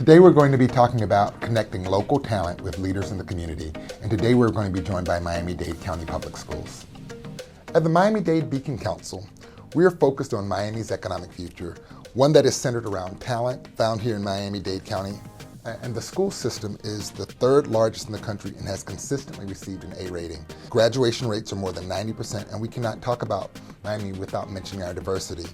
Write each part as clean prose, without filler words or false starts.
Today we're going to be talking about connecting local talent with leaders in the community, and today we're going to be joined by Miami-Dade County Public Schools. At the Miami-Dade Beacon Council, we are focused on Miami's economic future, one that is centered around talent found here in Miami-Dade County, and the school system is the third largest in the country and has consistently received an A rating. Graduation rates are more than 90%, and we cannot talk about Miami without mentioning our diversity.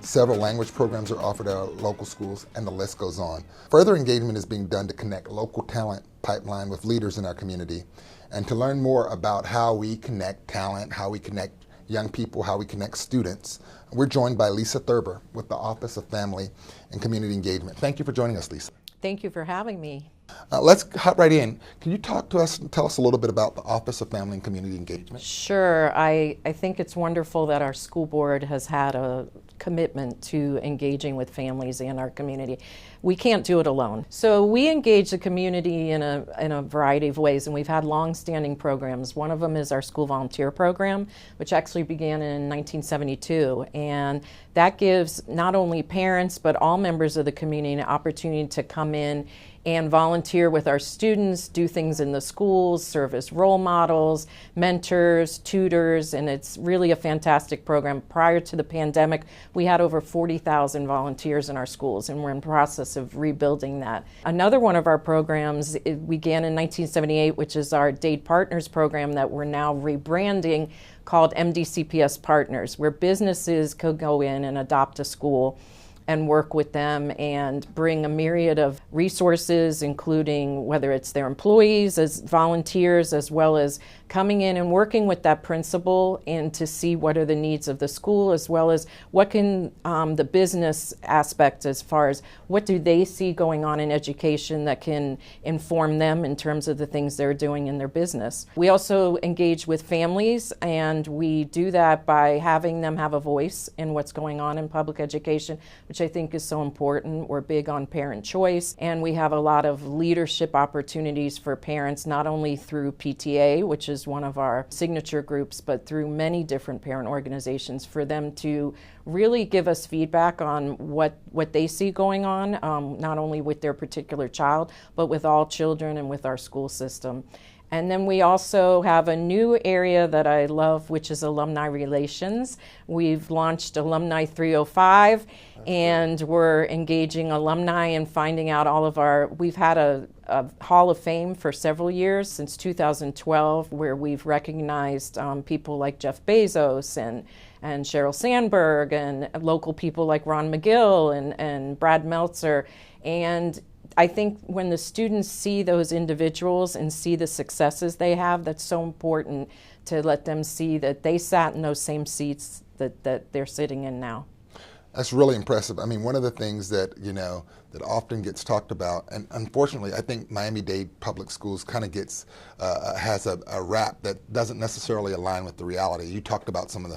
Several language programs are offered at our local schools, and the list goes on. Further engagement is being done to connect local talent pipeline with leaders in our community. And to learn more about how we connect talent, how we connect young people, how we connect students, we're joined by Lisa Thurber with the Office of Family and Community Engagement. Thank you for joining us, Lisa. Thank you for having me. Let's hop right in. Can you talk to us and tell us a little bit about the Office of Family and Community Engagement? Sure. I think it's wonderful that our school board has had a commitment to engaging with families in our community. We can't do it alone. So we engage the community in a variety of ways, and we've had long-standing programs. One of them is our school volunteer program, which actually began in 1972, and that gives not only parents but all members of the community an opportunity to come in and volunteer with our students, do things in the schools, serve as role models, mentors, tutors, and it's really a fantastic program. Prior to the pandemic, we had over 40,000 volunteers in our schools, and we're in the process of rebuilding that. Another one of our programs, it began in 1978, which is our Dade Partners program that we're now rebranding, called MDCPS Partners, where businesses could go in and adopt a school and work with them and bring a myriad of resources, including whether it's their employees as volunteers, as well as coming in and working with that principal and to see what are the needs of the school, as well as what can the business aspect, as far as what do they see going on in education that can inform them in terms of the things they're doing in their business. We also engage with families, and we do that by having them have a voice in what's going on in public education, which I think is so important. We're big on parent choice, and we have a lot of leadership opportunities for parents, not only through PTA, which is one of our signature groups, but through many different parent organizations, for them to really give us feedback on what they see going on, not only with their particular child, but with all children and with our school system. And then we also have a new area that I love, which is alumni relations. We've launched Alumni 305, and we're engaging alumni and finding out all of our, we've had a Hall of Fame for several years, since 2012, where we've recognized people like Jeff Bezos and Sheryl Sandberg, and local people like Ron McGill and Brad Meltzer. And I think when the students see those individuals and see the successes they have, that's so important to let them see that they sat in those same seats that they're sitting in now. That's really impressive. I mean, one of the things that, that often gets talked about, and unfortunately, I think Miami-Dade Public Schools kind of gets, has a rap that doesn't necessarily align with the reality. You talked about some of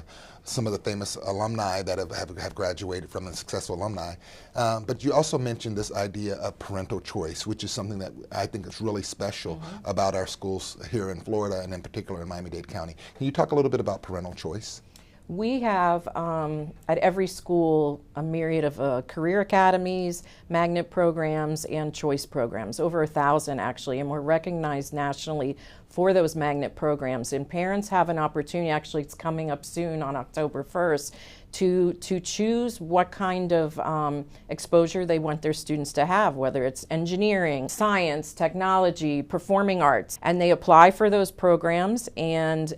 the famous alumni that have graduated from the successful alumni, but you also mentioned this idea of parental choice, which is something that I think is really special about our schools here in Florida, and in particular in Miami-Dade County. Can you talk a little bit about parental choice? We have at every school a myriad of career academies, magnet programs, and choice programs, over 1,000 actually, and we're recognized nationally for those magnet programs. And parents have an opportunity, actually it's coming up soon on October 1st, to choose what kind of exposure they want their students to have, whether it's engineering, science, technology, performing arts. And they apply for those programs, and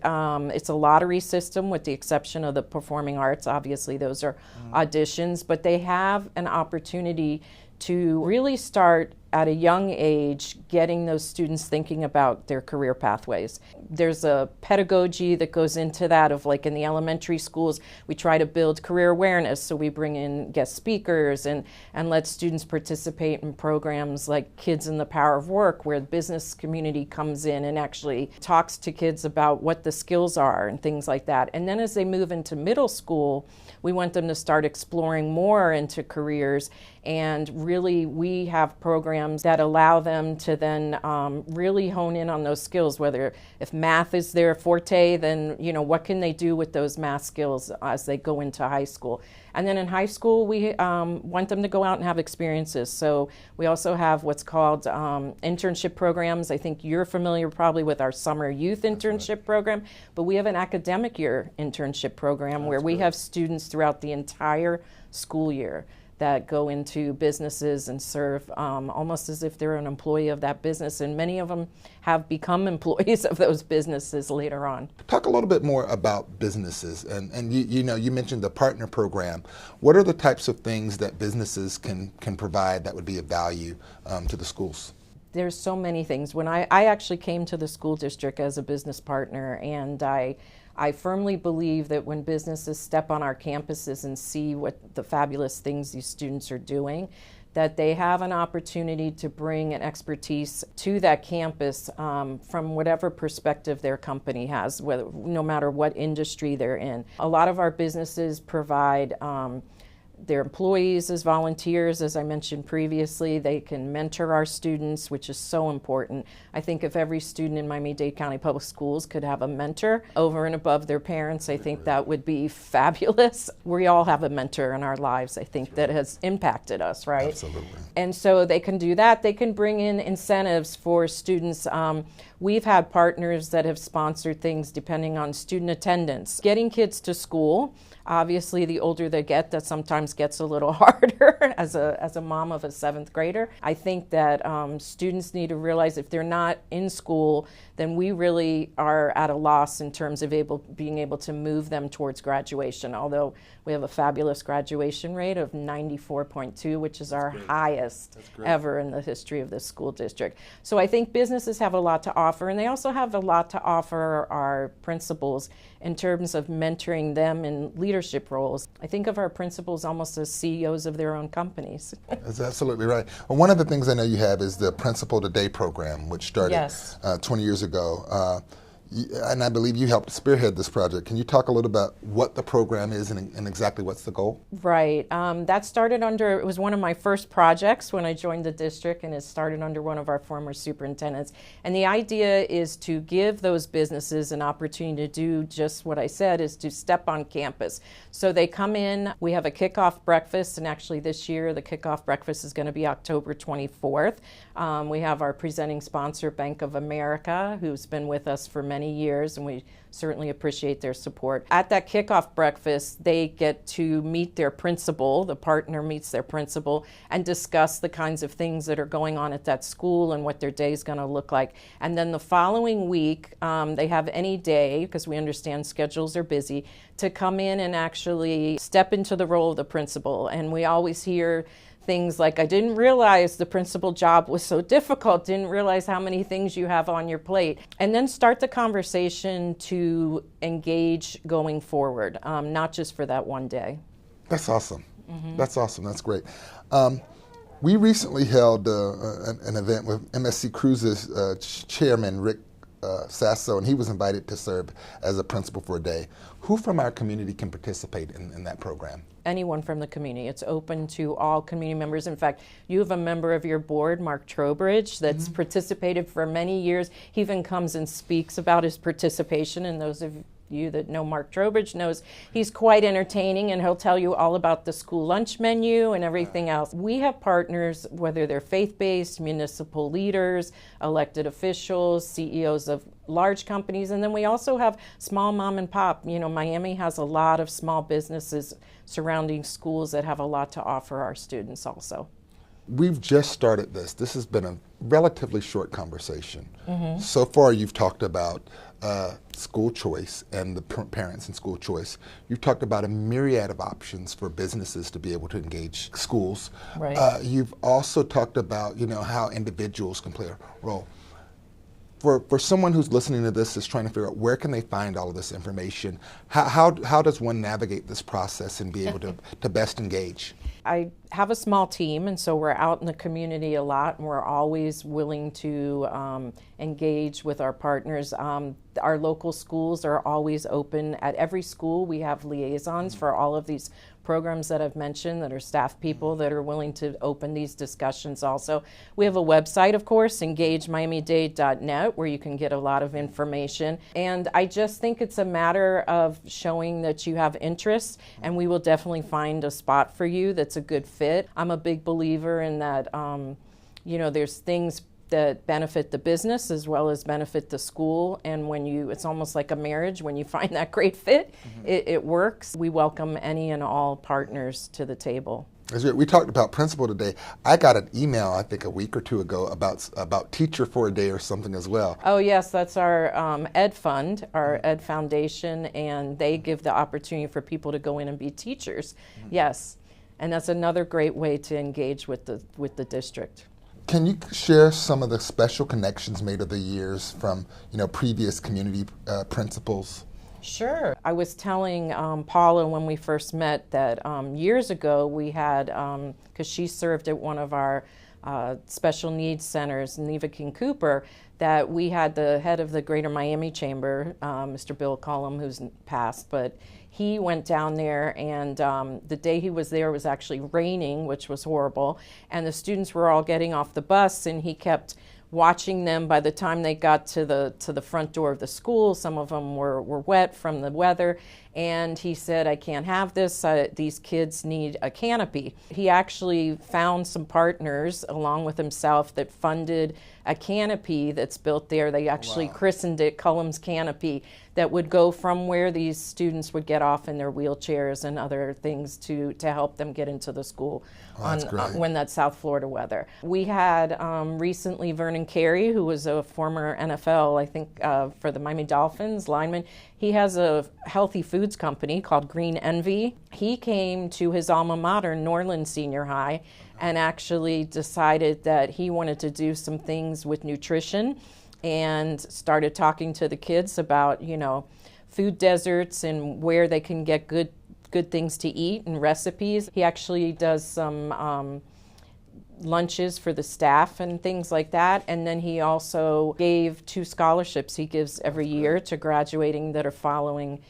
it's a lottery system with the exception of the performing arts. Obviously those are auditions, but they have an opportunity to really start at a young age getting those students thinking about their career pathways. There's a pedagogy that goes into that of, like, in the elementary schools, we try to build career awareness, so we bring in guest speakers and let students participate in programs like Kids in the Power of Work, where the business community comes in and actually talks to kids about what the skills are and things like that. And then as they move into middle school, we want them to start exploring more into careers, and really we have programs programs that allow them to then really hone in on those skills, whether if math is their forte, then what can they do with those math skills as they go into high school. And then in high school, we want them to go out and have experiences. So we also have what's called internship programs. I think you're familiar probably with our summer youth internship program, but we have an academic year internship program where we have students throughout the entire school year that go into businesses and serve almost as if they're an employee of that business, and many of them have become employees of those businesses later on. Talk a little bit more about businesses, and you mentioned the partner program. What are the types of things that businesses can provide that would be of value to the schools? There's so many things. When I actually came to the school district as a business partner, and I firmly believe that when businesses step on our campuses and see what the fabulous things these students are doing, that they have an opportunity to bring an expertise to that campus from whatever perspective their company has, no matter what industry they're in. A lot of our businesses provide their employees as volunteers, as I mentioned previously. They can mentor our students, which is so important. I think if every student in Miami-Dade County Public Schools could have a mentor over and above their parents, I think that would be fabulous. We all have a mentor in our lives, I think, that has impacted us, right? Absolutely. And so they can do that. They can bring in incentives for students. We've had partners that have sponsored things depending on student attendance. Getting kids to school, obviously the older they get, that sometimes gets a little harder as a mom of a 7th grader. I think that students need to realize if they're not in school, then we really are at a loss in terms of being able to move them towards graduation, although we have a fabulous graduation rate of 94.2, which is our highest ever in the history of this school district. So I think businesses have a lot to offer, and they also have a lot to offer our principals in terms of mentoring them in leadership roles. I think of our principals almost as CEOs of their own companies. That's absolutely right. Well, one of the things I know you have is the Principal Today program, which started 20 years ago. And I believe you helped spearhead this project. Can you talk a little about what the program is and exactly what's the goal? Right. That started it was one of my first projects when I joined the district, and it started under one of our former superintendents. And the idea is to give those businesses an opportunity to do just what I said, is to step on campus. So they come in, we have a kickoff breakfast, and actually this year the kickoff breakfast is going to be October 24th. We have our presenting sponsor, Bank of America, who's been with us for many years, and we certainly appreciate their support. At that kickoff breakfast, they get to meet their principal, the partner meets their principal, and discuss the kinds of things that are going on at that school and what their day is going to look like. And then the following week, they have any day, because we understand schedules are busy, to come in and actually step into the role of the principal. And we always hear things like, I didn't realize the principal job was so difficult, didn't realize how many things you have on your plate. And then start the conversation to engage going forward, not just for that one day. That's awesome. Mm-hmm. That's awesome. That's great. We recently held an event with MSC Cruises chairman, Rick Sasso, and he was invited to serve as a principal for a day. Who from our community can participate in that program? Anyone from the community. It's open to all community members. In fact, you have a member of your board, Mark Trowbridge, that's participated for many years. He even comes and speaks about his participation, and those of you that know Mark Trowbridge knows he's quite entertaining, and he'll tell you all about the school lunch menu and everything else. We have partners, whether they're faith-based, municipal leaders, elected officials, CEOs of large companies, and then we also have small mom and pop. Miami has a lot of small businesses surrounding schools that have a lot to offer our students also. We've just started this. This has been a relatively short conversation. Mm-hmm. So far, you've talked about school choice and the parents in school choice. You've talked about a myriad of options for businesses to be able to engage schools. Right. You've also talked about how individuals can play a role. For someone who's listening to this is trying to figure out where can they find all of this information, how does one navigate this process and be able to best engage? I have a small team, and so we're out in the community a lot, and we're always willing to engage with our partners. Our local schools are always open. At every school, we have liaisons for all of these programs that I've mentioned that are staff people that are willing to open these discussions also. We have a website, of course, engagemiamidade.net, where you can get a lot of information. And I just think it's a matter of showing that you have interest, and we will definitely find a spot for you that's a good fit. I'm a big believer in that, there's things that benefit the business as well as benefit the school, and it's almost like a marriage. When you find that great fit, it works. We welcome any and all partners to the table. We talked about principal today. I got an email, I think a week or two ago, about Teacher for a Day or something as well. Oh yes, that's our Ed Fund, our Ed Foundation, and they give the opportunity for people to go in and be teachers. Yes, and that's another great way to engage with the district. Can you share some of the special connections made over the years from, previous community principals? Sure. I was telling Paula when we first met that years ago we had, because she served at one of our special needs centers, Neva King Cooper, that we had the head of the Greater Miami Chamber, Mr. Bill Cullum, who's passed, but he went down there, and the day he was there was actually raining, which was horrible, and the students were all getting off the bus, and he kept watching them. By the time they got to the front door of the school, some of them were wet from the weather, and he said, I can't have this, these kids need a canopy. He actually found some partners along with himself that funded a canopy that's built there. They actually christened it Cullum's Canopy, that would go from where these students would get off in their wheelchairs and other things to help them get into the school when that South Florida weather. We had recently Vernon Carey, who was a former NFL, I think, for the Miami Dolphins lineman. He has a healthy foods company called Green Envy. He came to his alma mater, Norland Senior High, and actually decided that he wanted to do some things with nutrition, and started talking to the kids about, food deserts and where they can get good things to eat and recipes. He actually does some lunches for the staff and things like that. And then he also gave 2 scholarships he gives every year to graduating that are following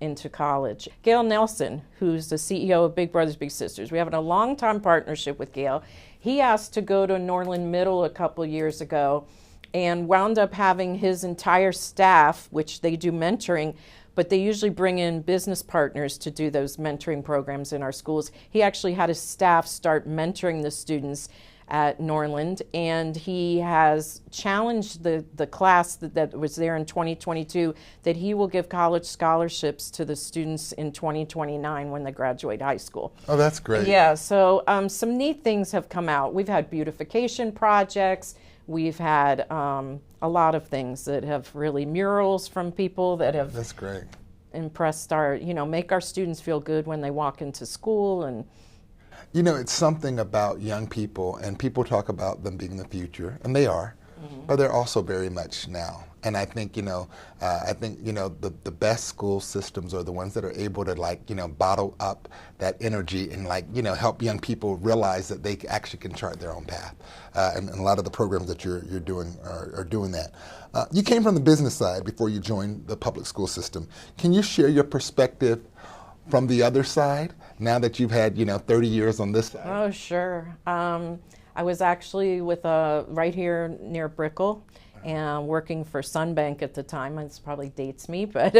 into college. Gail Nelson, who's the CEO of Big Brothers Big Sisters. We have a long-time partnership with Gail. He asked to go to Norland Middle a couple years ago, and wound up having his entire staff, which they do mentoring, but they usually bring in business partners to do those mentoring programs in our schools. He actually had his staff start mentoring the students at Norland, and he has challenged the class that was there in 2022 that he will give college scholarships to the students in 2029 when they graduate high school. Oh, that's great. Yeah, so some neat things have come out. We've had beautification projects. We've had a lot of things that have really murals from people that have That's great. impressed make our students feel good when they walk into school. And it's something about young people, and people talk about them being the future, and they are, but they're also very much now. And I think, the best school systems are the ones that are able to bottle up that energy and help young people realize that they actually can chart their own path. And a lot of the programs that you're doing are doing that. You came from the business side before you joined the public school system. Can you share your perspective from the other side now that you've had 30 years on this side? Oh, sure. I was actually right here near Brickell, and working for Sunbank at the time. This probably dates me, but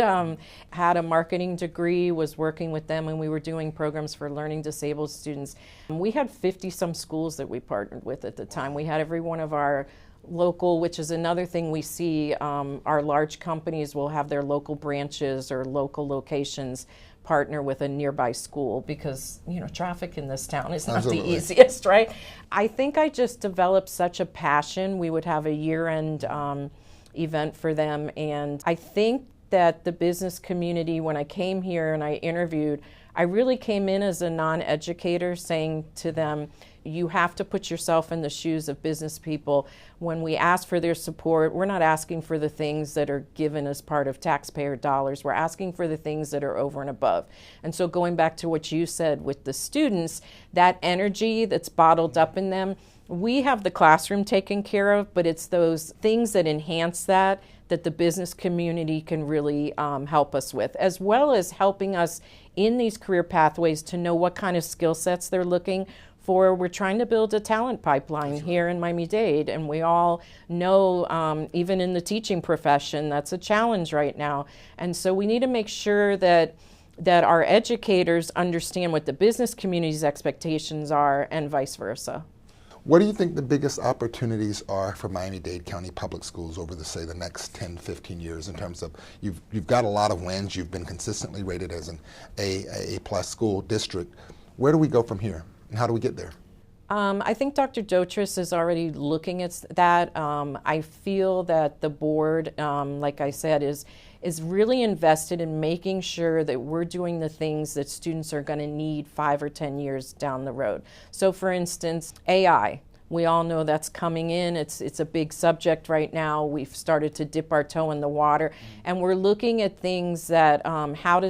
had a marketing degree, was working with them, and we were doing programs for learning disabled students. We had 50-some schools that we partnered with at the time. We had every one of our local, which is another thing we see, our large companies will have their local branches or local locations partner with a nearby school because, traffic in this town is not the easiest, right? I think I just developed such a passion. We would have a year-end event for them, and I think that the business community, when I came here and I interviewed, I really came in as a non-educator saying to them, you have to put yourself in the shoes of business people. When we ask for their support, we're not asking for the things that are given as part of taxpayer dollars. We're asking for the things that are over and above. And so going back to what you said with the students, that energy that's bottled up in them, we have the classroom taken care of, but it's those things that enhance that the business community can really help us with, as well as helping us in these career pathways to know what kind of skill sets they're looking for. We're trying to build a talent pipeline here in Miami-Dade, and we all know, even in the teaching profession, that's a challenge right now. And so we need to make sure that our educators understand what the business community's expectations are and vice versa. What do you think the biggest opportunities are for Miami-Dade County Public Schools over the next 10, 15 years in terms of, you've got a lot of wins, you've been consistently rated as an A+ school district. Where do we go from here, and how do we get there? I think Dr. Dotris is already looking at that. I feel that the board, like I said, is really invested in making sure that we're doing the things that students are going to need 5 or 10 years down the road. So for instance, AI. We all know that's coming in. It's a big subject right now. We've started to dip our toe in the water, and we're looking at things that how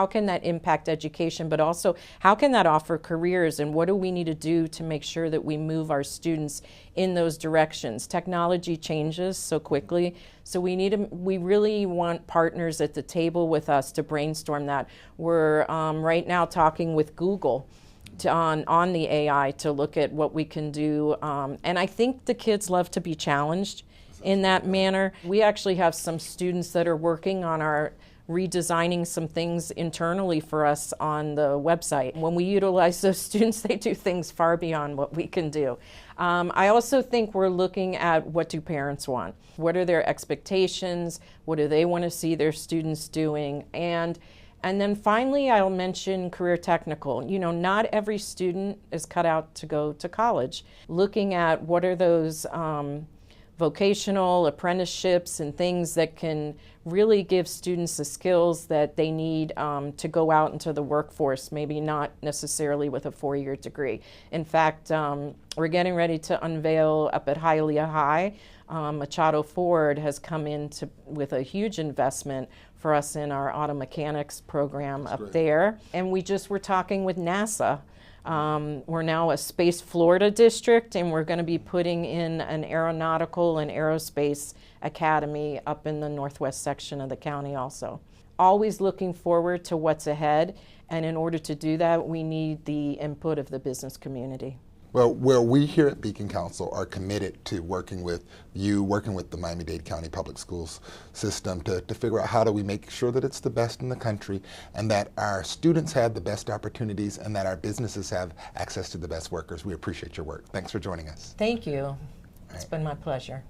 can that impact education, but also how can that offer careers, and what do we need to do to make sure that we move our students in those directions. Technology changes so quickly, so we really want partners at the table with us to brainstorm that. We're right now talking with Google on the AI to look at what we can do. And I think the kids love to be challenged in that manner. We actually have some students that are working on our redesigning some things internally for us on the website. When we utilize those students, they do things far beyond what we can do. I also think we're looking at, what do parents want? What are their expectations? What do they want to see their students doing? And then finally, I'll mention career technical. You know, not every student is cut out to go to college. Looking at what are those vocational apprenticeships and things that can really give students the skills that they need to go out into the workforce, maybe not necessarily with a 4-year degree. In fact, we're getting ready to unveil up at Hialeah High. Machado Ford has come in with a huge investment for us in our auto mechanics program up there. And we just were talking with NASA. We're now a Space Florida district, and we're going to be putting in an aeronautical and aerospace academy up in the northwest section of the county also. Always looking forward to what's ahead, and in order to do that, we need the input of the business community. Well, where we here at Beacon Council are committed to working with you, working with the Miami-Dade County Public Schools system to figure out how do we make sure that it's the best in the country, and that our students have the best opportunities, and that our businesses have access to the best workers. We appreciate your work. Thanks for joining us. Thank you. It's been my pleasure.